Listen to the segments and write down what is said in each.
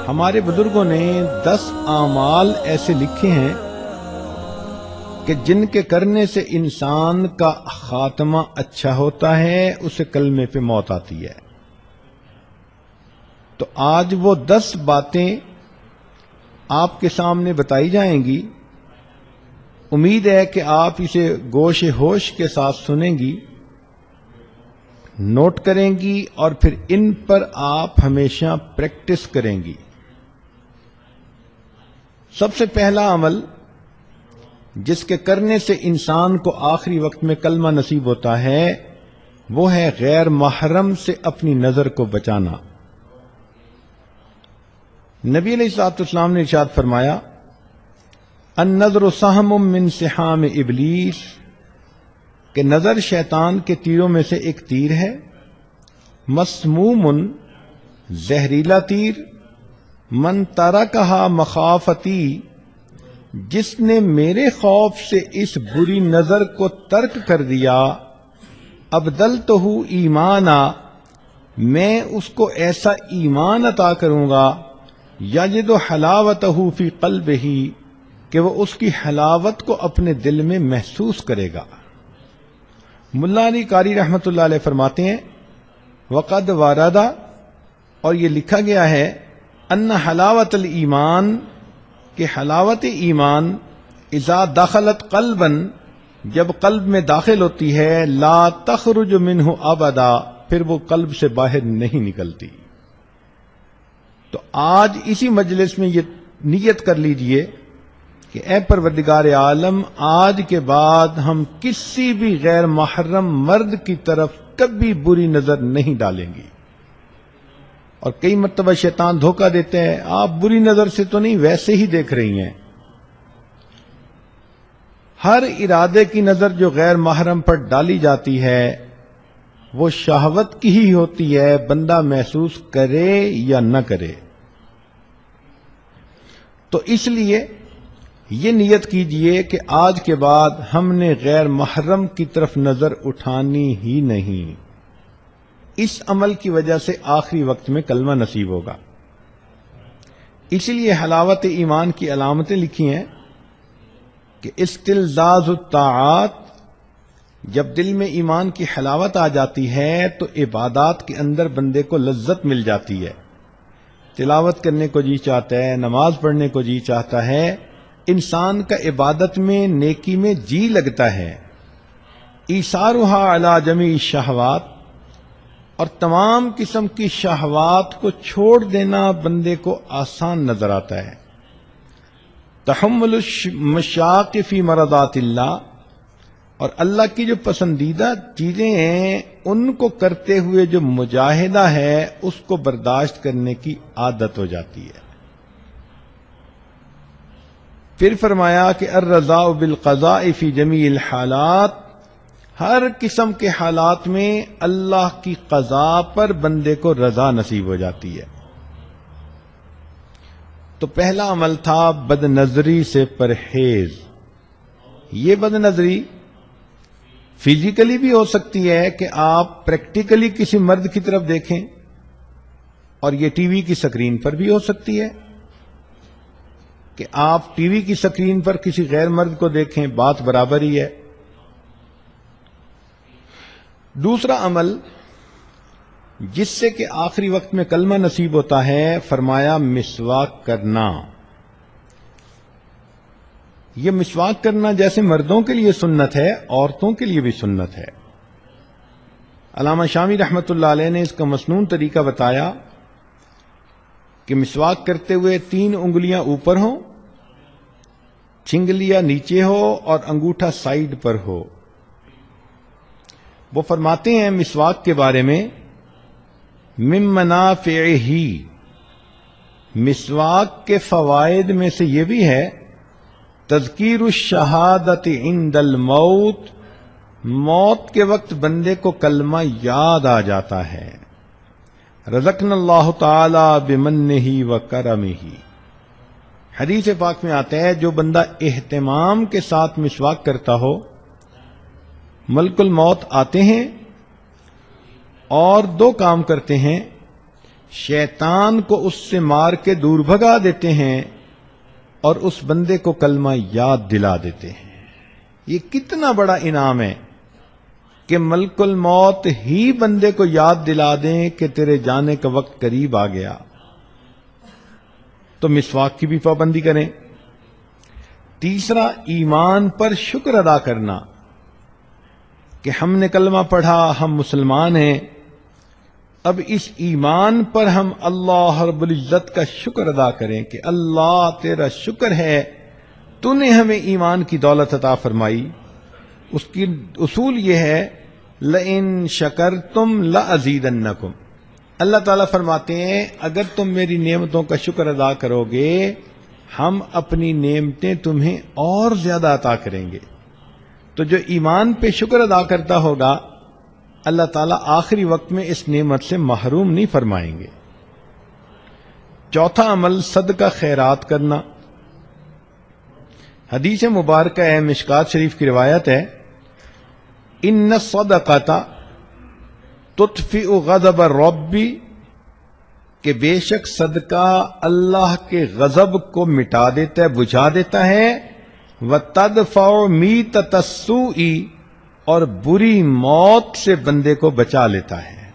ہمارے بزرگوں نے 10 اعمال ایسے لکھے ہیں کہ جن کے کرنے سے انسان کا خاتمہ اچھا ہوتا ہے، اسے کلمے پہ موت آتی ہے۔ تو آج وہ 10 باتیں آپ کے سامنے بتائی جائیں گی۔ امید ہے کہ آپ اسے گوش ہوش کے ساتھ سنیں گی، نوٹ کریں گی اور پھر ان پر آپ ہمیشہ پریکٹس کریں گی۔ سب سے پہلا عمل جس کے کرنے سے انسان کو آخری وقت میں کلمہ نصیب ہوتا ہے، وہ ہے غیر محرم سے اپنی نظر کو بچانا۔ نبی علیہ الصلوۃ والسلام نے ارشاد فرمایا، النظر سہم من سہام ابلیس، کہ نظر شیطان کے تیروں میں سے ایک تیر ہے، مسموم، زہریلا تیر، من ترکہا مخافتی، جس نے میرے خوف سے اس بری نظر کو ترک کر دیا، ابدلتہ ایمانا، میں اس کو ایسا ایمان عطا کروں گا، یجد حلاوتہ فی قلبہ، کہ وہ اس کی حلاوت کو اپنے دل میں محسوس کرے گا۔ ملا علی قاری رحمۃ اللہ علیہ فرماتے ہیں، وقد واردا، اور یہ لکھا گیا ہے، ان حلاوت الایمان، کہ حلاوت ایمان اذا دخلت قلبا، جب قلب میں داخل ہوتی ہے، لا تخرج منہ ابدا، پھر وہ قلب سے باہر نہیں نکلتی۔ تو آج اسی مجلس میں یہ نیت کر لیجئے کہ اے پروردگار عالم، آج کے بعد ہم کسی بھی غیر محرم مرد کی طرف کبھی بری نظر نہیں ڈالیں گی۔ اور کئی مرتبہ شیطان دھوکہ دیتے ہیں، آپ بری نظر سے تو نہیں، ویسے ہی دیکھ رہی ہیں۔ ہر ارادے کی نظر جو غیر محرم پر ڈالی جاتی ہے وہ شہوت کی ہی ہوتی ہے، بندہ محسوس کرے یا نہ کرے۔ تو اس لیے یہ نیت کیجئے کہ آج کے بعد ہم نے غیر محرم کی طرف نظر اٹھانی ہی نہیں۔ اس عمل کی وجہ سے آخری وقت میں کلمہ نصیب ہوگا۔ اسی لیے حلاوت ایمان کی علامتیں لکھی ہیں کہ استلذاذ الطاعات، جب دل میں ایمان کی حلاوت آ جاتی ہے تو عبادات کے اندر بندے کو لذت مل جاتی ہے، تلاوت کرنے کو جی چاہتا ہے، نماز پڑھنے کو جی چاہتا ہے، انسان کا عبادت میں، نیکی میں جی لگتا ہے۔ ایثارھا علی جمیع الشہوات، اور تمام قسم کی شہوات کو چھوڑ دینا بندے کو آسان نظر آتا ہے۔ تحمل المشاق فی مرضات اللہ، اور اللہ کی جو پسندیدہ چیزیں ہیں ان کو کرتے ہوئے جو مجاہدہ ہے اس کو برداشت کرنے کی عادت ہو جاتی ہے۔ پھر فرمایا کہ الرضا بالقضاء فی جمیع الحالات، ہر قسم کے حالات میں اللہ کی قضاء پر بندے کو رضا نصیب ہو جاتی ہے۔ تو پہلا عمل تھا بد نظری سے پرہیز۔ یہ بد نظری فزیکلی بھی ہو سکتی ہے کہ آپ پریکٹیکلی کسی مرد کی طرف دیکھیں، اور یہ ٹی وی کی سکرین پر بھی ہو سکتی ہے کہ آپ ٹی وی کی سکرین پر کسی غیر مرد کو دیکھیں، بات برابر ہی ہے۔ دوسرا عمل جس سے کہ آخری وقت میں کلمہ نصیب ہوتا ہے، فرمایا مسواک کرنا۔ یہ مسواک کرنا جیسے مردوں کے لیے سنت ہے، عورتوں کے لیے بھی سنت ہے۔ علامہ شامی رحمۃ اللہ علیہ نے اس کا مسنون طریقہ بتایا کہ مسواک کرتے ہوئے 3 انگلیاں اوپر ہوں، چنگلیاں نیچے ہو اور انگوٹھا سائیڈ پر ہو۔ وہ فرماتے ہیں مسواک کے بارے میں، من منافعہ، مسواک کے فوائد میں سے یہ بھی ہے تذکیر الشہادت عند الموت، موت کے وقت بندے کو کلمہ یاد آ جاتا ہے۔ رزقنا اللہ تعالی بمنہ وکرمہ، حدیث پاک میں آتا ہے جو بندہ اہتمام کے ساتھ مسواک کرتا ہو، ملک الموت آتے ہیں اور 2 کام کرتے ہیں، شیطان کو اس سے مار کے دور بھگا دیتے ہیں اور اس بندے کو کلمہ یاد دلا دیتے ہیں۔ یہ کتنا بڑا انعام ہے کہ ملک الموت ہی بندے کو یاد دلا دیں کہ تیرے جانے کا وقت قریب آ گیا۔ تو مسواک کی بھی پابندی کریں۔ تیسرا، ایمان پر شکر ادا کرنا کہ ہم نے کلمہ پڑھا، ہم مسلمان ہیں، اب اس ایمان پر ہم اللہ رب العزت کا شکر ادا کریں کہ اللہ تیرا شکر ہے تو نے ہمیں ایمان کی دولت عطا فرمائی۔ اس کی اصول یہ ہے لئن شکرتم لازیدنکم، اللہ تعالیٰ فرماتے ہیں اگر تم میری نعمتوں کا شکر ادا کرو گے ہم اپنی نعمتیں تمہیں اور زیادہ عطا کریں گے۔ تو جو ایمان پہ شکر ادا کرتا ہوگا اللہ تعالیٰ آخری وقت میں اس نعمت سے محروم نہیں فرمائیں گے۔ چوتھا عمل صدقہ خیرات کرنا۔ حدیث مبارکہ ہے، مشکات شریف کی روایت ہے، ان الصدقۃ تطفئ غضب الرب، کہ بے شک صدقہ اللہ کے غضب کو مٹا دیتا ہے، بجھا دیتا ہے، وتدفع میتۃ السوء، اور بری موت سے بندے کو بچا لیتا ہے۔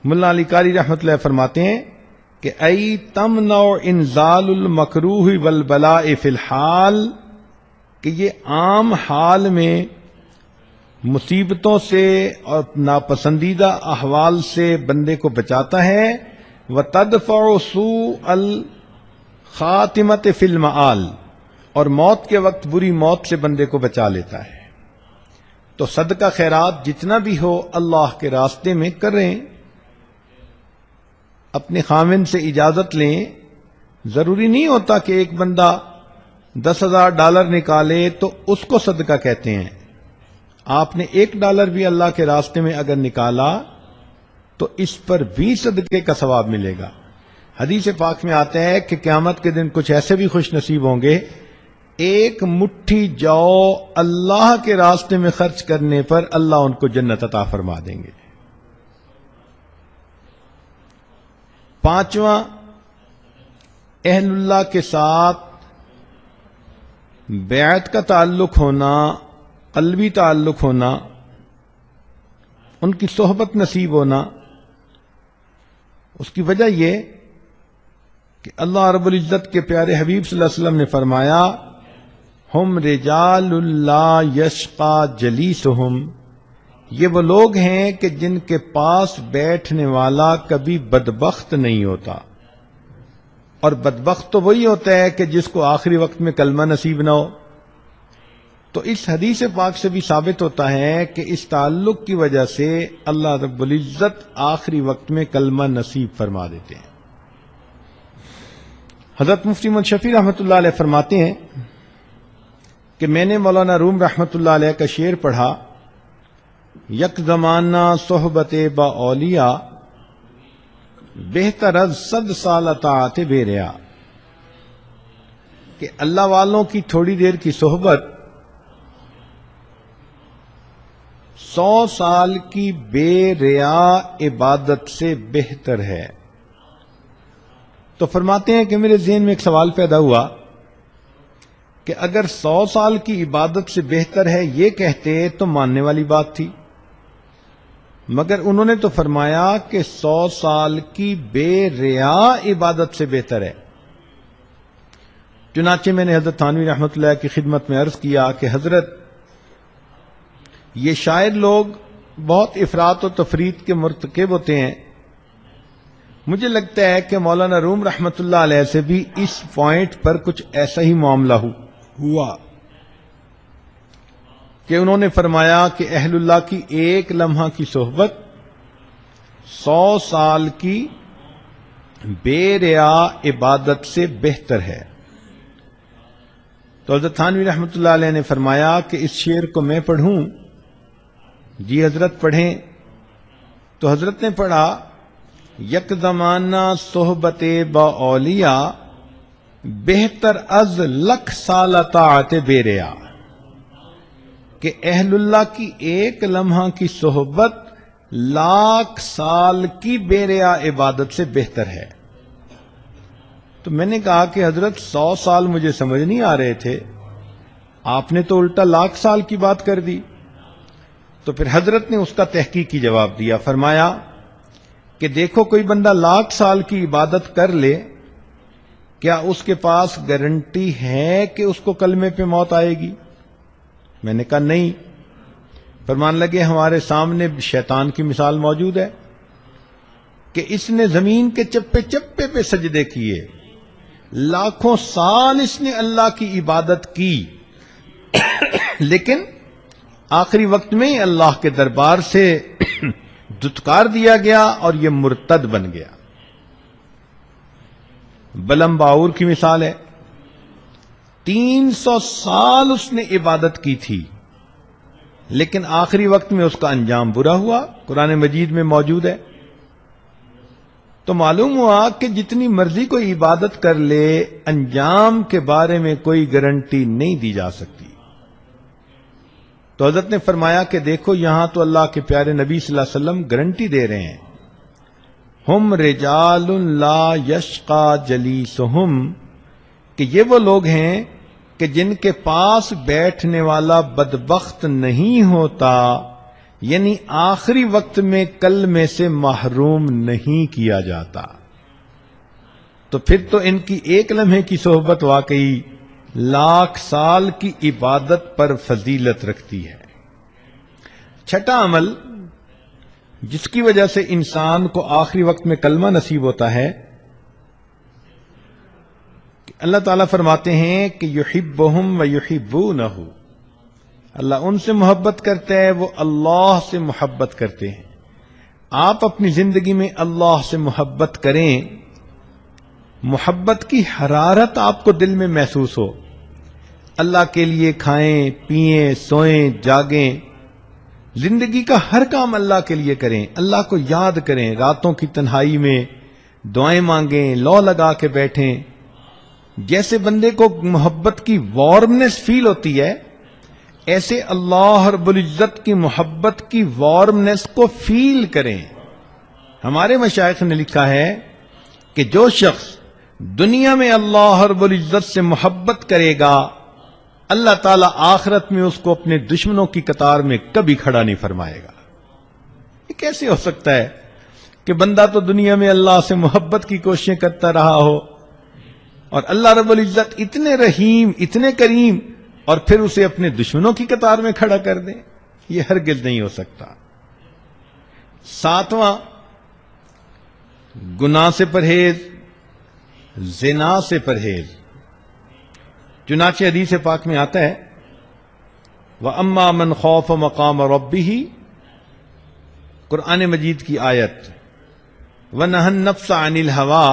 ملا علی قاری رحمۃ اللہ فرماتے ہیں کہ ای تمنع انزال المکروہ والبلاء فی الحال، کہ یہ عام حال میں مصیبتوں سے اور ناپسندیدہ احوال سے بندے کو بچاتا ہے، وتدفع سوء الخاتمۃ فی المآل، اور موت کے وقت بری موت سے بندے کو بچا لیتا ہے۔ تو صدقہ خیرات جتنا بھی ہو اللہ کے راستے میں کریں، اپنے خاوند سے اجازت لیں۔ ضروری نہیں ہوتا کہ ایک بندہ $10,000 نکالے تو اس کو صدقہ کہتے ہیں۔ آپ نے $1 بھی اللہ کے راستے میں اگر نکالا تو اس پر بھی صدقے کا ثواب ملے گا۔ حدیث پاک میں آتا ہے کہ قیامت کے دن کچھ ایسے بھی خوش نصیب ہوں گے، ایک مٹھی جو اللہ کے راستے میں خرچ کرنے پر اللہ ان کو جنت عطا فرما دیں گے۔ پانچواں، اہل اللہ کے ساتھ بیعت کا تعلق ہونا، قلبی تعلق ہونا، ان کی صحبت نصیب ہونا۔ اس کی وجہ یہ کہ اللہ رب العزت کے پیارے حبیب صلی اللہ علیہ وسلم نے فرمایا ہم رجال لا یشقى جلیسہم، یہ وہ لوگ ہیں کہ جن کے پاس بیٹھنے والا کبھی بدبخت نہیں ہوتا، اور بدبخت تو وہی ہوتا ہے کہ جس کو آخری وقت میں کلمہ نصیب نہ ہو۔ تو اس حدیث پاک سے بھی ثابت ہوتا ہے کہ اس تعلق کی وجہ سے اللہ رب العزت آخری وقت میں کلمہ نصیب فرما دیتے ہیں۔ حضرت مفتی محمد شفیع رحمۃ اللہ علیہ فرماتے ہیں کہ میں نے مولانا روم رحمۃ اللہ علیہ کا شعر پڑھا، یک زمانہ صحبت با اولیاء، بہتر از 100 سال اطاعت بے ریا، کہ اللہ والوں کی تھوڑی دیر کی صحبت 100 سال کی بے ریا عبادت سے بہتر ہے۔ تو فرماتے ہیں کہ میرے ذہن میں ایک سوال پیدا ہوا کہ اگر 100 سال کی عبادت سے بہتر ہے یہ کہتے تو ماننے والی بات تھی، مگر انہوں نے تو فرمایا کہ 100 سال کی بے ریا عبادت سے بہتر ہے۔ چنانچہ میں نے حضرت تھانوی رحمۃ اللہ کی خدمت میں عرض کیا کہ حضرت یہ شاعر لوگ بہت افراط و تفریط کے مرتکب ہوتے ہیں، مجھے لگتا ہے کہ مولانا روم رحمۃ اللہ علیہ سے بھی اس پوائنٹ پر کچھ ایسا ہی معاملہ ہوا کہ انہوں نے فرمایا کہ اہل اللہ کی ایک لمحہ کی صحبت 100 سال کی بے ریا عبادت سے بہتر ہے۔ تو حضرت تھانوی رحمۃ اللہ علیہ نے فرمایا کہ اس شعر کو میں پڑھوں؟ جی حضرت پڑھیں۔ تو حضرت نے پڑھا، یک زمانہ صحبت با اولیاء، بہتر از 1,00,000 سال اطاعت بے ریا، کہ اہل اللہ کی ایک لمحہ کی صحبت 1,00,000 سال کی بے ریا عبادت سے بہتر ہے۔ تو میں نے کہا کہ حضرت 100 سال مجھے سمجھ نہیں آ رہے تھے، آپ نے تو الٹا 1,00,000 سال کی بات کر دی۔ تو پھر حضرت نے اس کا تحقیقی جواب دیا، فرمایا کہ دیکھو کوئی بندہ 1,00,000 سال کی عبادت کر لے، کیا اس کے پاس گارنٹی ہے کہ اس کو کلمے پہ موت آئے گی؟ میں نے کہا نہیں۔ فرمان لگے ہمارے سامنے شیطان کی مثال موجود ہے کہ اس نے زمین کے چپے چپے پہ سجدے کیے، لاکھوں سال اس نے اللہ کی عبادت کی، لیکن آخری وقت میں اللہ کے دربار سے دھتکار دیا گیا اور یہ مرتد بن گیا۔ بلم باور کی مثال ہے، 300 سال اس نے عبادت کی تھی، لیکن آخری وقت میں اس کا انجام برا ہوا، قرآن مجید میں موجود ہے۔ تو معلوم ہوا کہ جتنی مرضی کوئی عبادت کر لے، انجام کے بارے میں کوئی گارنٹی نہیں دی جا سکتی۔ تو حضرت نے فرمایا کہ دیکھو یہاں تو اللہ کے پیارے نبی صلی اللہ علیہ وسلم گارنٹی دے رہے ہیں، ہم رجال لا یشقا جلیسہم، کہ یہ وہ لوگ ہیں کہ جن کے پاس بیٹھنے والا بدبخت نہیں ہوتا، یعنی آخری وقت میں کلمے سے محروم نہیں کیا جاتا۔ تو پھر تو ان کی ایک لمحے کی صحبت واقعی 1,00,000 سال کی عبادت پر فضیلت رکھتی ہے۔ چھٹا عمل جس کی وجہ سے انسان کو آخری وقت میں کلمہ نصیب ہوتا ہے، کہ اللہ تعالیٰ فرماتے ہیں کہ یحبہم ویحبونہ، اللہ ان سے محبت کرتا ہے، وہ اللہ سے محبت کرتے ہیں۔ آپ اپنی زندگی میں اللہ سے محبت کریں، محبت کی حرارت آپ کو دل میں محسوس ہو، اللہ کے لیے کھائیں پئیں سوئیں جاگیں، زندگی کا ہر کام اللہ کے لیے کریں، اللہ کو یاد کریں، راتوں کی تنہائی میں دعائیں مانگیں، لو لگا کے بیٹھیں۔ جیسے بندے کو محبت کی وارمنس فیل ہوتی ہے، ایسے اللہ رب العزت کی محبت کی وارمنس کو فیل کریں۔ ہمارے مشائخ نے لکھا ہے کہ جو شخص دنیا میں اللہ رب العزت سے محبت کرے گا، اللہ تعالیٰ آخرت میں اس کو اپنے دشمنوں کی قطار میں کبھی کھڑا نہیں فرمائے گا۔ یہ کیسے ہو سکتا ہے کہ بندہ تو دنیا میں اللہ سے محبت کی کوششیں کرتا رہا ہو، اور اللہ رب العزت اتنے رحیم اتنے کریم، اور پھر اسے اپنے دشمنوں کی قطار میں کھڑا کر دیں؟ یہ ہرگز نہیں ہو سکتا۔ 7واں، گناہ سے پرہیز، زنا سے پرہیز۔ چنانچہ حدیث پاک میں آتا ہے وَأَمَّا مَنْ خَافَ مَقَامَ رَبِّهِ، قرآن مجید کی آیت، وَنَهَى النَّفْسَ عَنِ الْهَوَىٰ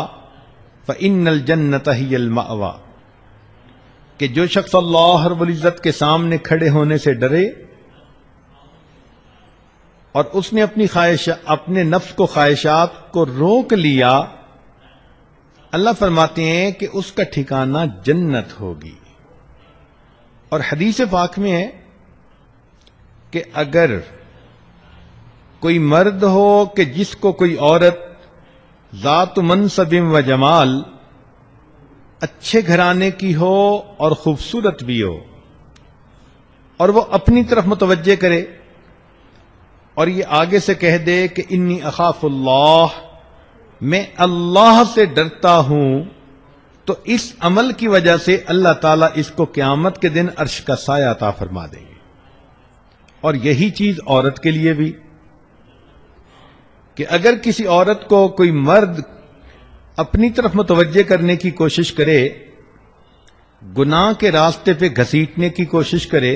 فَإِنَّ الْجَنَّةَ هِيَ الْمَأْوَىٰ، کہ جو شخص اللہ رب العزت کے سامنے کھڑے ہونے سے ڈرے اور اس نے اپنے نفس کو خواہشات کو روک لیا، اللہ فرماتے ہیں کہ اس کا ٹھکانہ جنت ہوگی۔ اور حدیث پاک میں ہے کہ اگر کوئی مرد ہو کہ جس کو کوئی عورت ذات منصب و جمال، اچھے گھرانے کی ہو اور خوبصورت بھی ہو، اور وہ اپنی طرف متوجہ کرے اور یہ آگے سے کہہ دے کہ انی اخاف اللہ، میں اللہ سے ڈرتا ہوں، تو اس عمل کی وجہ سے اللہ تعالیٰ اس کو قیامت کے دن عرش کا سایہ عطا فرما دیں گے۔ اور یہی چیز عورت کے لیے بھی، کہ اگر کسی عورت کو کوئی مرد اپنی طرف متوجہ کرنے کی کوشش کرے، گناہ کے راستے پہ گھسیٹنے کی کوشش کرے،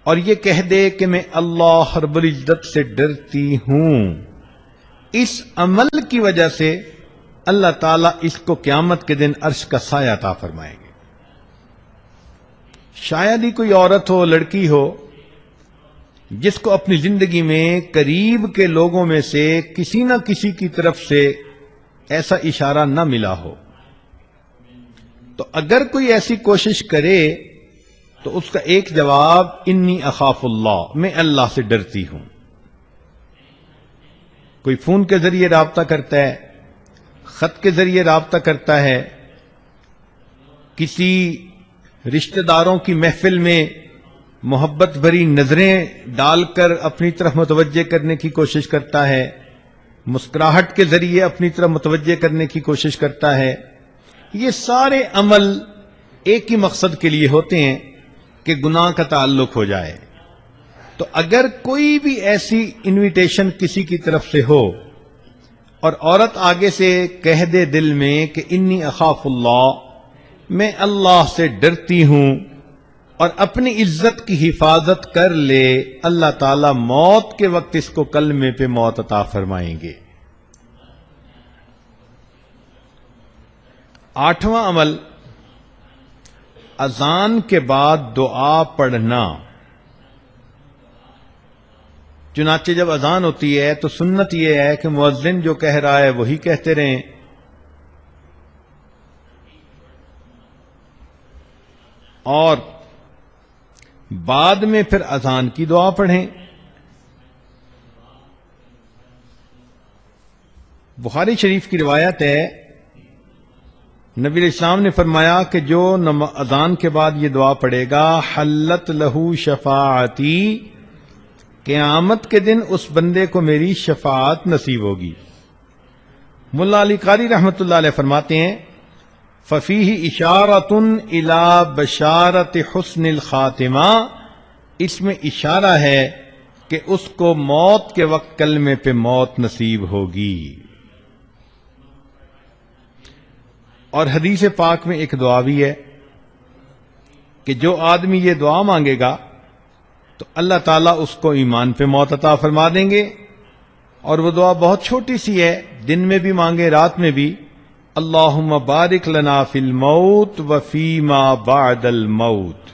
اور یہ کہہ دے کہ میں اللہ رب العزت سے ڈرتی ہوں، اس عمل کی وجہ سے اللہ تعالیٰ اس کو قیامت کے دن عرش کا سایہ عطا فرمائیں گے۔ شاید ہی کوئی عورت ہو، لڑکی ہو، جس کو اپنی زندگی میں قریب کے لوگوں میں سے کسی نہ کسی کی طرف سے ایسا اشارہ نہ ملا ہو۔ تو اگر کوئی ایسی کوشش کرے تو اس کا ایک جواب انی اخاف اللہ، میں اللہ سے ڈرتی ہوں۔ کوئی فون کے ذریعے رابطہ کرتا ہے، خط کے ذریعے رابطہ کرتا ہے، کسی رشتہ داروں کی محفل میں محبت بھری نظریں ڈال کر اپنی طرف متوجہ کرنے کی کوشش کرتا ہے، مسکراہٹ کے ذریعے اپنی طرف متوجہ کرنے کی کوشش کرتا ہے. یہ سارے عمل ایک ہی مقصد کے لیے ہوتے ہیں کہ گناہ کا تعلق ہو جائے. تو اگر کوئی بھی ایسی انویٹیشن کسی کی طرف سے ہو اور عورت آگے سے کہہ دے دل میں کہ انی اخاف اللہ، میں اللہ سے ڈرتی ہوں، اور اپنی عزت کی حفاظت کر لے، اللہ تعالی موت کے وقت اس کو کلمے پہ موت عطا فرمائیں گے. 8واں عمل، اذان کے بعد دعا پڑھنا. چنانچہ جب اذان ہوتی ہے تو سنت یہ ہے کہ مؤذن جو کہہ رہا ہے وہی کہتے رہیں، اور بعد میں پھر اذان کی دعا پڑھیں. بخاری شریف کی روایت ہے، نبی علیہ السلام نے فرمایا کہ جو اذان کے بعد یہ دعا پڑھے گا، حلت لہو شفاعتی، قیامت کے دن اس بندے کو میری شفاعت نصیب ہوگی. ملا علی قاری رحمۃ اللہ علیہ فرماتے ہیں، ففیہ اشارۃ الی بشارت حسن الخاتمہ، اس میں اشارہ ہے کہ اس کو موت کے وقت کلمے پہ موت نصیب ہوگی. اور حدیث پاک میں ایک دعا بھی ہے کہ جو آدمی یہ دعا مانگے گا تو اللہ تعالیٰ اس کو ایمان پہ موت عطا فرما دیں گے. اور وہ دعا بہت چھوٹی سی ہے، دن میں بھی مانگے رات میں بھی، اللہم بارک لنا فی الموت وفی ما بعد الموت.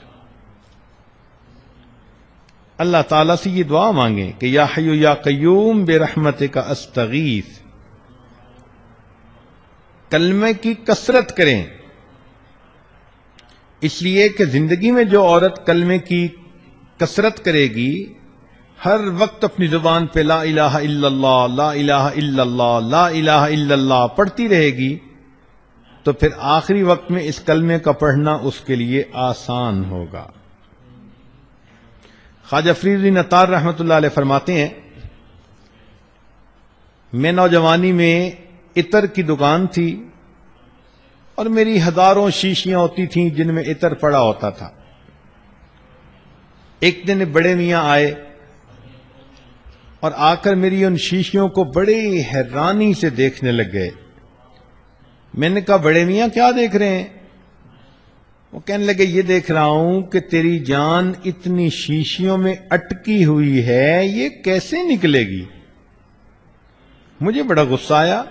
اللہ تعالیٰ سے یہ دعا مانگیں کہ یا حی یا قیوم برحمتک استغیث. کلمے کی کثرت کریں، اس لیے کہ زندگی میں جو عورت کلمے کی کثرت کرے گی، ہر وقت اپنی زبان پہ لا الہ الا اللہ، لا الہ الا اللہ، لا الہ الا اللہ پڑھتی رہے گی، تو پھر آخری وقت میں اس کلمے کا پڑھنا اس کے لیے آسان ہوگا. خواجہ فرید عطار رحمۃ اللہ علیہ فرماتے ہیں، میں نوجوانی میں عطر کی دکان تھی اور میری ہزاروں شیشیاں ہوتی تھیں جن میں عطر پڑا ہوتا تھا. ایک دن بڑے میاں آئے اور آ کر میری ان شیشیوں کو بڑی حیرانی سے دیکھنے لگ گئے. میں نے کہا بڑے میاں کیا دیکھ رہے ہیں؟ وہ کہنے لگے یہ دیکھ رہا ہوں کہ تیری جان اتنی شیشیوں میں اٹکی ہوئی ہے، یہ کیسے نکلے گی؟ مجھے بڑا غصہ آیا.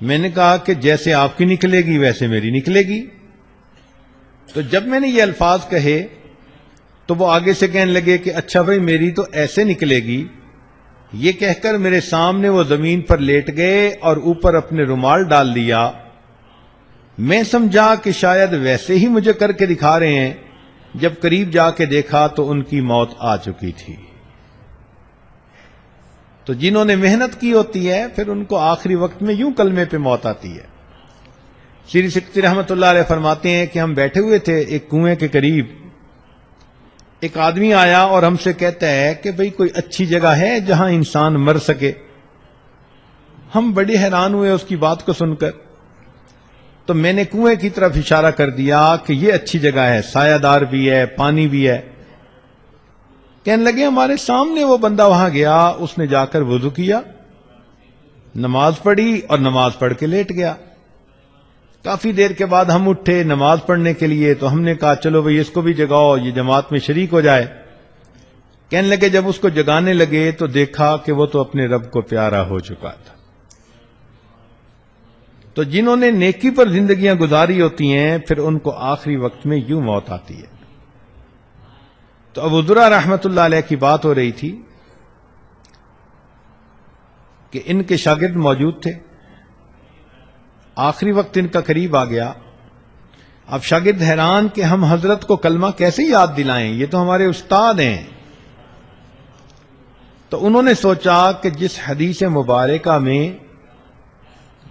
میں نے کہا کہ جیسے آپ کی نکلے گی ویسے میری نکلے گی. تو جب میں نے یہ الفاظ کہے تو وہ آگے سے کہنے لگے کہ اچھا بھائی میری تو ایسے نکلے گی. یہ کہہ کر میرے سامنے وہ زمین پر لیٹ گئے اور اوپر اپنے رومال ڈال دیا. میں سمجھا کہ شاید ویسے ہی مجھے کر کے دکھا رہے ہیں. جب قریب جا کے دیکھا تو ان کی موت آ چکی تھی. تو جنہوں نے محنت کی ہوتی ہے پھر ان کو آخری وقت میں یوں کلمے پہ موت آتی ہے. شری سکتی رحمۃ اللہ علیہ فرماتے ہیں کہ ہم بیٹھے ہوئے تھے ایک کنویں کے قریب. ایک آدمی آیا اور ہم سے کہتا ہے کہ بھئی کوئی اچھی جگہ ہے جہاں انسان مر سکے. ہم بڑے حیران ہوئے اس کی بات کو سن کر. تو میں نے کنویں کی طرف اشارہ کر دیا کہ یہ اچھی جگہ ہے، سایہ دار بھی ہے، پانی بھی ہے. کہنے لگے ہمارے سامنے وہ بندہ وہاں گیا، اس نے جا کر وضو کیا، نماز پڑھی اور نماز پڑھ کے لیٹ گیا. کافی دیر کے بعد ہم اٹھے نماز پڑھنے کے لیے تو ہم نے کہا چلو بھئی اس کو بھی جگاؤ، یہ جماعت میں شریک ہو جائے. کہنے لگے جب اس کو جگانے لگے تو دیکھا کہ وہ تو اپنے رب کو پیارا ہو چکا تھا. تو جنہوں نے نیکی پر زندگیاں گزاری ہوتی ہیں پھر ان کو آخری وقت میں یوں موت آتی ہے. تو ابو ذرہ رحمت اللہ علیہ کی بات ہو رہی تھی کہ ان کے شاگرد موجود تھے، آخری وقت ان کا قریب آ گیا. اب شاگرد حیران کہ ہم حضرت کو کلمہ کیسے یاد دلائیں، یہ تو ہمارے استاد ہیں. تو انہوں نے سوچا کہ جس حدیث مبارکہ میں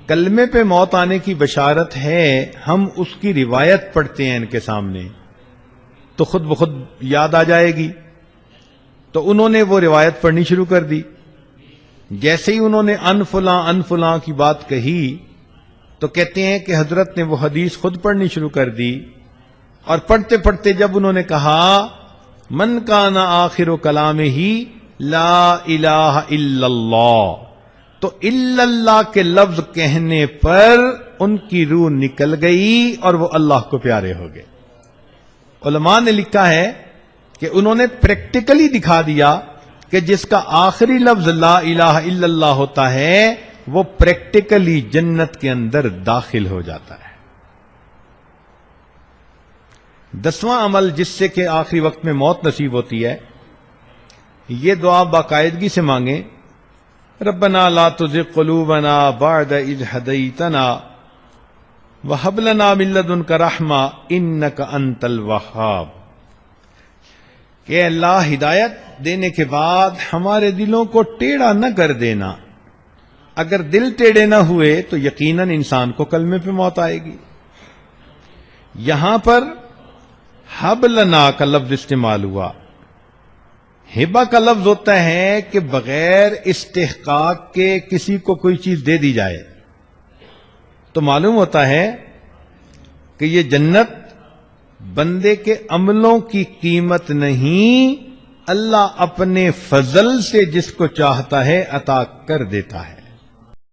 کلمے پہ موت آنے کی بشارت ہے، ہم اس کی روایت پڑھتے ہیں ان کے سامنے تو خود بخود یاد آ جائے گی. تو انہوں نے وہ روایت پڑھنی شروع کر دی. جیسے ہی انہوں نے ان فلاں کی بات کہی تو کہتے ہیں کہ حضرت نے وہ حدیث خود پڑھنی شروع کر دی، اور پڑھتے پڑھتے جب انہوں نے کہا من کان آخر کلامہ لا الہ الا اللہ، تو الا اللہ کے لفظ کہنے پر ان کی روح نکل گئی اور وہ اللہ کو پیارے ہو گئے. علماء نے لکھا ہے کہ انہوں نے پریکٹیکلی دکھا دیا کہ جس کا آخری لفظ لا الہ الا اللہ ہوتا ہے وہ پریکٹیکلی جنت کے اندر داخل ہو جاتا ہے. 10واں عمل جس سے کہ آخری وقت میں موت نصیب ہوتی ہے، یہ دعا باقاعدگی سے مانگیں، ربنا لا تزغ قلوبنا بعد اذ ہدیتنا وہب لنا من لدنک رحمہ انک انت الوہاب. کہ اللہ ہدایت دینے کے بعد ہمارے دلوں کو ٹیڑھا نہ کر دینا. اگر دل ٹیڑھے نہ ہوئے تو یقیناً انسان کو کلمے پہ موت آئے گی. یہاں پر ہب لنا کا لفظ استعمال ہوا. ہبہ کا لفظ ہوتا ہے کہ بغیر استحقاق کے کسی کو کوئی چیز دے دی جائے. تو معلوم ہوتا ہے کہ یہ جنت بندے کے عملوں کی قیمت نہیں، اللہ اپنے فضل سے جس کو چاہتا ہے عطا کر دیتا ہے.